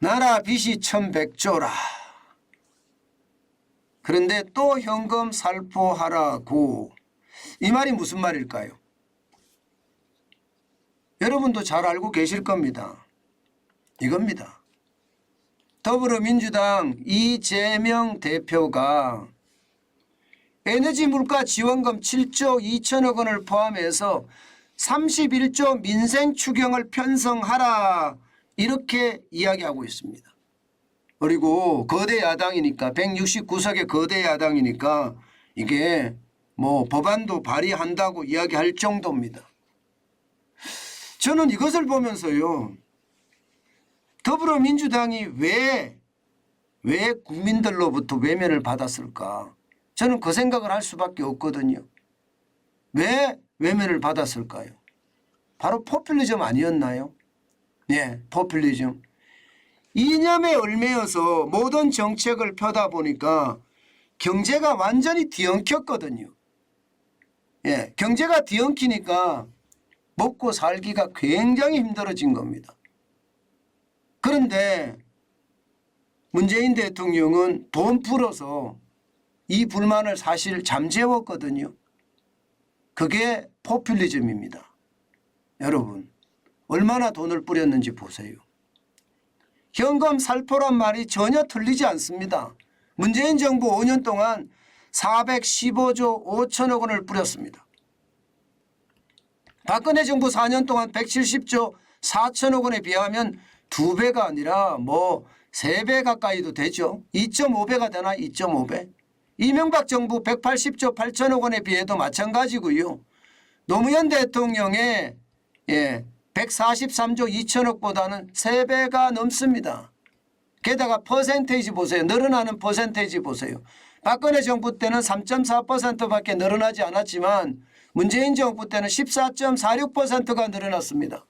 나라 빚이 1100조라. 그런데 또 현금 살포하라고. 이 말이 무슨 말일까요? 여러분도 잘 알고 계실 겁니다. 이겁니다. 더불어민주당 이재명 대표가 에너지 물가 지원금 7조 2천억 원을 포함해서 31조 민생 추경을 편성하라 이렇게 이야기하고 있습니다. 그리고 거대 야당이니까 169석의 거대 야당이니까 이게 뭐 법안도 발의한다고 이야기할 정도입니다. 저는 이것을 보면서요. 더불어민주당이 왜 국민들로부터 외면을 받았을까? 저는 그 생각을 할 수밖에 없거든요. 왜 외면을 받았을까요? 바로 포퓰리즘 아니었나요? 네, 포퓰리즘. 이념에 얽매여서 모든 정책을 펴다 보니까 경제가 완전히 뒤엉켰거든요. 예, 경제가 뒤엉키니까 먹고 살기가 굉장히 힘들어진 겁니다. 그런데 문재인 대통령은 돈 풀어서 이 불만을 사실 잠재웠거든요. 그게 포퓰리즘입니다. 여러분 얼마나 돈을 뿌렸는지 보세요. 현금 살포란 말이 전혀 틀리지 않습니다. 문재인 정부 5년 동안 415조 5천억 원을 뿌렸습니다. 박근혜 정부 4년 동안 170조 4천억 원에 비하면 2배가 아니라 뭐 3배 가까이도 되죠. 2.5배가 되나 2.5배. 이명박 정부 180조 8천억 원에 비해도 마찬가지고요. 노무현 대통령의 143조 2천억보다는 3배가 넘습니다. 게다가 퍼센테이지 보세요. 늘어나는 퍼센테이지 보세요. 박근혜 정부 때는 3.4%밖에 늘어나지 않았지만 문재인 정부 때는 14.46%가 늘어났습니다.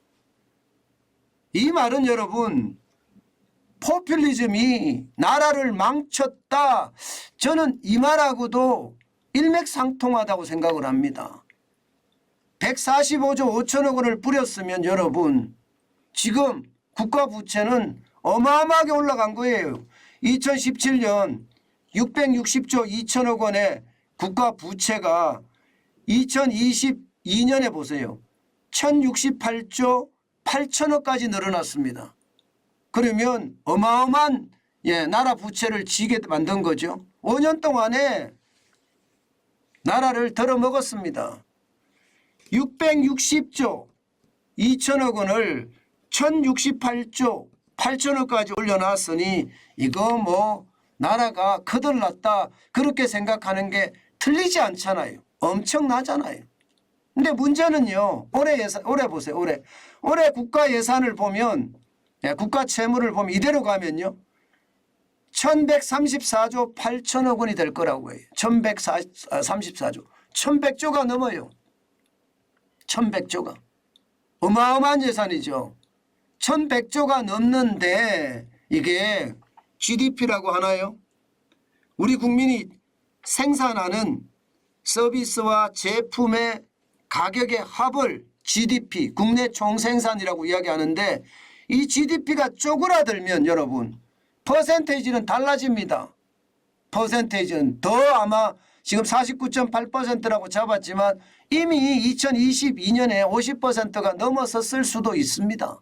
이 말은 여러분 포퓰리즘이 나라를 망쳤다. 저는 이 말하고도 일맥상통하다고 생각을 합니다. 145조 5천억 원을 뿌렸으면 여러분 지금 국가 부채는 어마어마하게 올라간 거예요. 2017년 660조 2천억 원의 국가 부채가 2022년에 보세요. 1068조 8천억까지 늘어났습니다. 그러면 어마어마한 나라 부채를 지게 만든 거죠. 5년 동안에 나라를 덜어먹었습니다. 660조 2천억 원을 1068조 8천억까지 올려놨으니 이거 뭐 나라가 거덜났다 그렇게 생각하는 게 틀리지 않잖아요. 엄청나잖아요. 근데 문제는요. 올해 보세요. 올해 국가 예산을 보면 국가 채무를 보면 이대로 가면요. 1134조 8천억 원이 될 거라고 해요. 1134조. 1100조가 넘어요. 1100조가. 어마어마한 예산이죠. 1100조가 넘는데 이게 GDP라고 하나요? 우리 국민이 생산하는 서비스와 제품의 가격의 합을 GDP, 국내 총생산이라고 이야기하는데 이 GDP가 쪼그라들면 여러분 퍼센테이지는 달라집니다. 퍼센테이지는 더 아마 지금 49.8%라고 잡았지만 이미 2022년에 50%가 넘어섰을 수도 있습니다.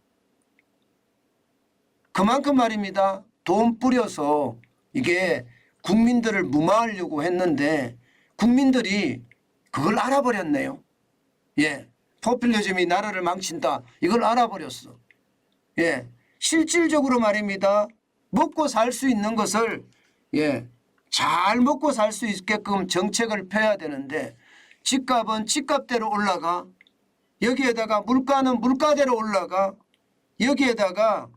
그만큼 말입니다. 돈 뿌려서 이게 국민들을 무마하려고 했는데 국민들이 그걸 알아버렸네요. 포퓰리즘이 나라를 망친다. 이걸 알아버렸어. 실질적으로 말입니다. 먹고 살 수 있는 것을 잘 먹고 살 수 있게끔 정책을 펴야 되는데 집값은 집값대로 올라가 여기에다가 물가는 물가대로 올라가 여기에다가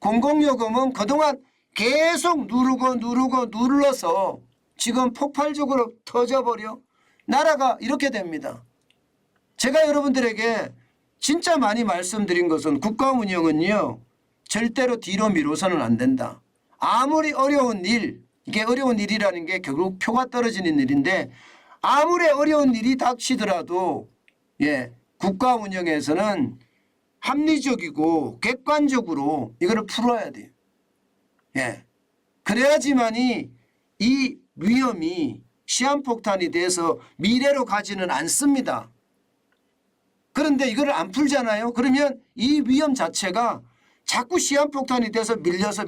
공공요금은 그동안 계속 눌러서 지금 폭발적으로 터져버려 나라가 이렇게 됩니다. 제가 여러분들에게 진짜 많이 말씀드린 것은 국가 운영은요. 절대로 뒤로 미뤄서는 안 된다. 아무리 어려운 일, 이게 어려운 일이라는 게 결국 표가 떨어지는 일인데 아무리 어려운 일이 닥치더라도 국가 운영에서는 합리적이고 객관적으로 이거를 풀어야 돼요. 예. 그래야지만이 이 위험이 시한폭탄이 돼서 미래로 가지는 않습니다. 그런데 이걸 안 풀잖아요. 그러면 이 위험 자체가 자꾸 시한폭탄이 돼서 밀려서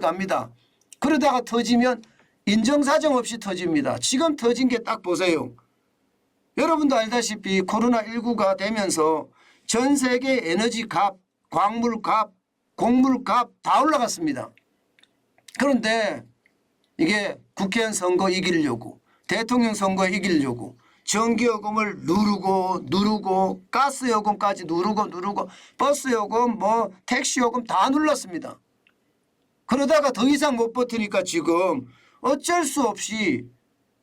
갑니다. 그러다가 터지면 인정사정 없이 터집니다. 지금 터진 게 딱 보세요. 여러분도 알다시피 코로나19가 되면서 전 세계 에너지 값, 광물 값, 곡물 값 다 올라갔습니다. 그런데 이게 국회의원 선거 이기려고, 대통령 선거 이기려고 전기요금을 누르고 가스요금까지 누르고 버스요금 뭐 택시요금 다 눌렀습니다. 그러다가 더 이상 못 버티니까 지금 어쩔 수 없이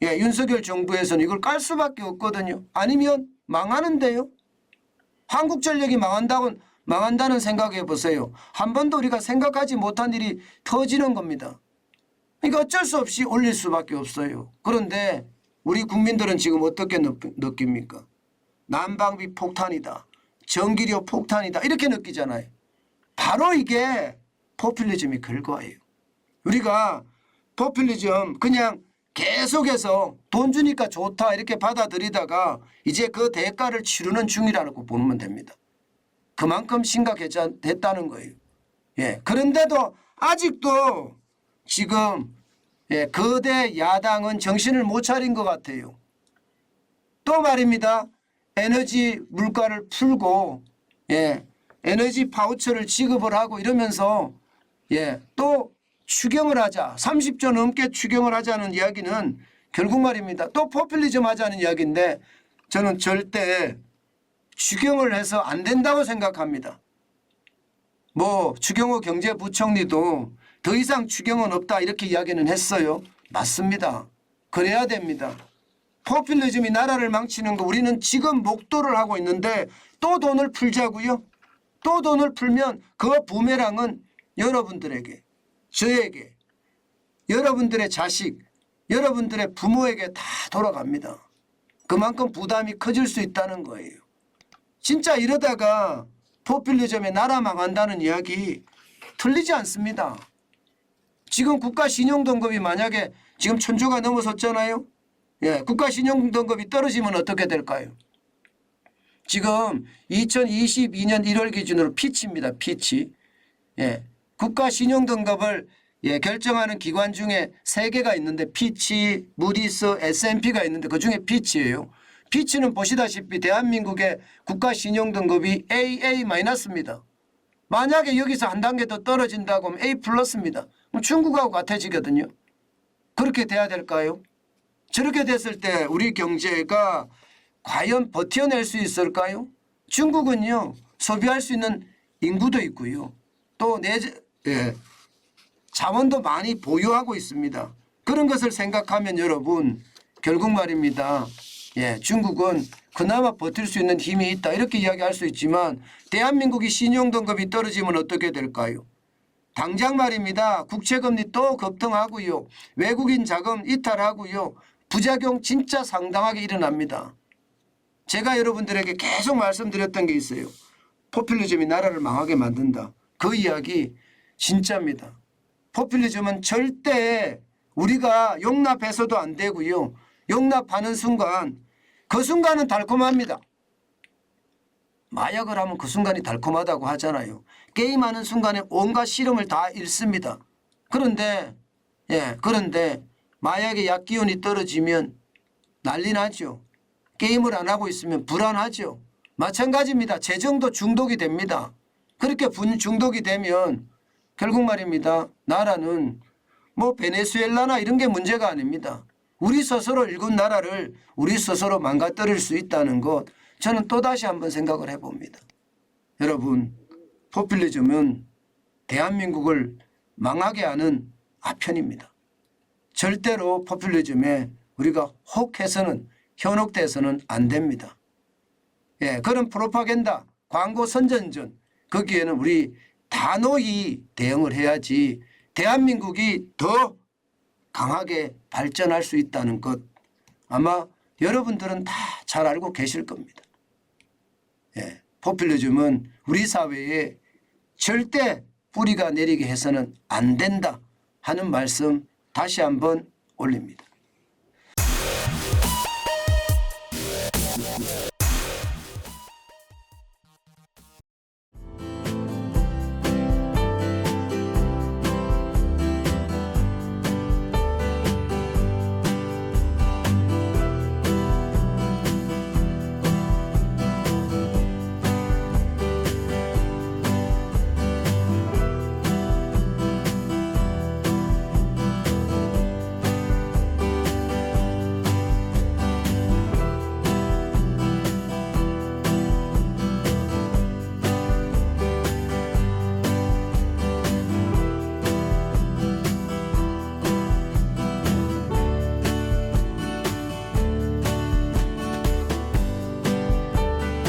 윤석열 정부에서는 이걸 깔 수밖에 없거든요. 아니면 망하는데요. 한국전력이 망한다는 생각해 보세요. 한 번도 우리가 생각하지 못한 일이 터지는 겁니다. 그러니까 어쩔 수 없이 올릴 수밖에 없어요. 그런데 우리 국민들은 지금 어떻게 느낍니까? 난방비 폭탄이다. 전기료 폭탄이다. 이렇게 느끼잖아요. 바로 이게 포퓰리즘이 결과예요. 우리가 포퓰리즘 그냥 계속해서 돈 주니까 좋다 이렇게 받아들이다가 이제 그 대가를 치르는 중이라고 보면 됩니다. 그만큼 심각했다는 거예요. 예. 그런데도 아직도 지금 거대 야당은 정신을 못 차린 것 같아요. 또 말입니다. 에너지 물가를 풀고 에너지 파우처를 지급을 하고 이러면서 또 추경을 하자. 30조 넘게 추경을 하자는 이야기는 결국 말입니다. 또 포퓰리즘 하자는 이야기인데 저는 절대 추경을 해서 안 된다고 생각합니다. 뭐 추경호 경제부총리도 더 이상 추경은 없다 이렇게 이야기는 했어요. 맞습니다. 그래야 됩니다. 포퓰리즘이 나라를 망치는 거 우리는 지금 목도를 하고 있는데 또 돈을 풀자고요. 또 돈을 풀면 그 부메랑은 여러분들에게, 저에게, 여러분들의 자식, 여러분들의 부모에게 다 돌아갑니다. 그만큼 부담이 커질 수 있다는 거예요. 진짜 이러다가 포퓰리즘에 나라 망한다는 이야기 틀리지 않습니다. 지금 국가신용등급이 만약에 지금 1,000조가 넘어섰잖아요. 국가신용등급이 떨어지면 어떻게 될까요? 지금 2022년 1월 기준으로 피치입니다. 피치. 국가신용등급을 결정하는 기관 중에 3개가 있는데 피치, 무디스, S&P가 있는데 그중에 피치예요. 피치는 보시다시피 대한민국의 국가신용등급이 AA-입니다. 만약에 여기서 한 단계 더 떨어진다고 하면 A+입니다. 그럼 중국하고 같아지거든요. 그렇게 돼야 될까요? 저렇게 됐을 때 우리 경제가 과연 버텨낼 수 있을까요? 중국은요. 소비할 수 있는 인구도 있고요. 또 자원도 많이 보유하고 있습니다. 그런 것을 생각하면 여러분 결국 말입니다. 중국은 그나마 버틸 수 있는 힘이 있다 이렇게 이야기할 수 있지만 대한민국이 신용등급이 떨어지면 어떻게 될까요? 당장 말입니다. 국채금리 또 급등하고요. 외국인 자금 이탈하고요. 부작용 진짜 상당하게 일어납니다. 제가 여러분들에게 계속 말씀드렸던 게 있어요. 포퓰리즘이 나라를 망하게 만든다. 그 이야기 진짜입니다. 포퓰리즘은 절대 우리가 용납해서도 안 되고요. 용납하는 순간 그 순간은 달콤합니다. 마약을 하면 그 순간이 달콤하다고 하잖아요. 게임하는 순간에 온갖 실험을 다 잃습니다. 그런데 마약의 약기운이 떨어지면 난리 나죠. 게임을 안 하고 있으면 불안하죠. 마찬가지입니다. 재정도 중독이 됩니다. 그렇게 중독이 되면 결국 말입니다. 나라는 뭐 베네수엘라나 이런 게 문제가 아닙니다. 우리 스스로 일군 나라를 우리 스스로 망가뜨릴 수 있다는 것 저는 또다시 한번 생각을 해봅니다. 여러분 포퓰리즘은 대한민국을 망하게 하는 아편입니다. 절대로 포퓰리즘에 우리가 혹해서는 현혹돼서는 안 됩니다. 그런 프로파간다, 광고 선전전 거기에는 우리 단호히 대응을 해야지 대한민국이 더 강하게 발전할 수 있다는 것 아마 여러분들은 다 잘 알고 계실 겁니다. 포퓰리즘은 우리 사회에 절대 뿌리가 내리게 해서는 안 된다 하는 말씀 다시 한번 올립니다.